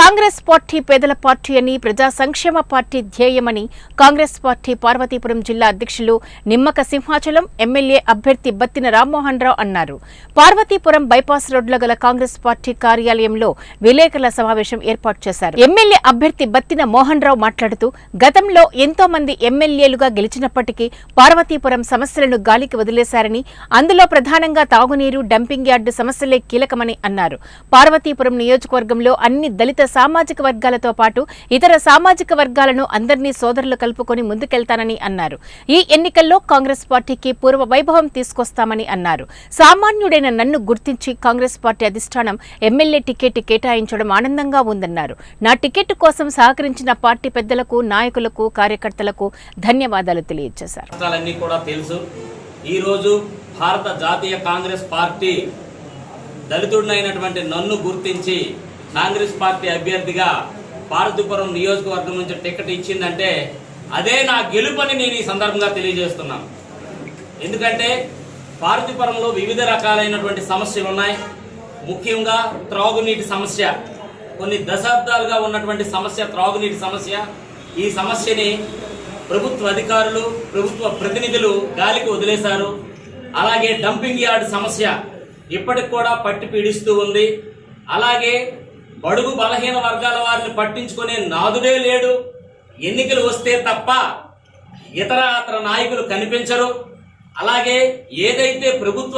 Congress party పేదల party అని, ప్రజా సంక్షేమ పార్టీ ధ్యేయమని కాంగ్రెస్ పార్టీ పార్వతీపురం జిల్లా అధ్యక్షులు నిమ్మక సింహాచలం ఎమ్మెల్యే అభ్యర్థి బత్తిన రామ్మోహన్ రావు అన్నారు. పార్వతీపురం బైపాస్ రోడ్లో గల కాంగ్రెస్ పార్టీ కార్యాలయంలో విలేకరుల సమావేశం ఏర్పాటు చేశారు. ఎమ్మెల్యే అభ్యర్థి బత్తిన మోహన్ రావు మాట్లాడుతూ, గతంలో ఎంతో మంది ఎమ్మెల్యేలుగా గెలిచినప్పటికీ పార్వతీపురం సమస్యలను గాలికి వదిలేశారని, అందులో ప్రధానంగా తాగునీరు, డంపింగ్ యార్డు సమస్యలే కీలకమని అన్నారు. పార్వతీపురం నియోజకవర్గంలో అన్ని దళిత సామాజిక వర్గాలతో పాటు ఇతర సామాజిక వర్గాలను అందరినీ సోదరులు కలుపుకొని ముందుకెళ్తానని అన్నారు. ఈ ఎన్నికల్లో కాంగ్రెస్ పార్టీకి పూర్వ వైభవం తీసుకొస్తామని అన్నారు. సామాన్యుడైన నన్ను గుర్తించి కాంగ్రెస్ పార్టీ అధిష్టానం ఎమ్మెల్యే టికెట్ కేటాయించడం ఆనందంగా ఉందన్నారు. నా టికెట్ కోసం సహకరించిన పార్టీ పెద్దలకు, నాయకులకు, కార్యకర్తలకు ధన్యవాదాలు తెలియజేశారు. భారత జాతీయ కాంగ్రెస్ పార్టీ దళితుడినైనటువంటి నన్ను గుర్తించి కాంగ్రెస్ పార్టీ అభ్యర్థిగా పార్వతీపురం నియోజకవర్గం నుంచి టికెట్ ఇచ్చిందంటే అదే నా గెలుపని నేను ఈ సందర్భంగా తెలియజేస్తున్నాను. ఎందుకంటే పార్వతీపురంలో వివిధ రకాలైనటువంటి సమస్యలు ఉన్నాయి. ముఖ్యంగా త్రాగునీటి సమస్య, కొన్ని దశాబ్దాలుగా ఉన్నటువంటి సమస్య త్రాగునీటి సమస్య. ఈ సమస్యని ప్రభుత్వ అధికారులు, ప్రభుత్వ ప్రతినిధులు గాలికి వదిలేశారు. అలాగే డంపింగ్ యార్డ్ సమస్య ఇప్పటికి కూడా పట్టి పీడిస్తూ ఉంది. అలాగే బడుగు బలహీన వర్గాల వారిని పట్టించుకునే నాదుడే లేడు. ఎన్నికలు వస్తే తప్ప ఇతర నాయకులు కనిపించరు. అలాగే ఏదైతే ప్రభుత్వ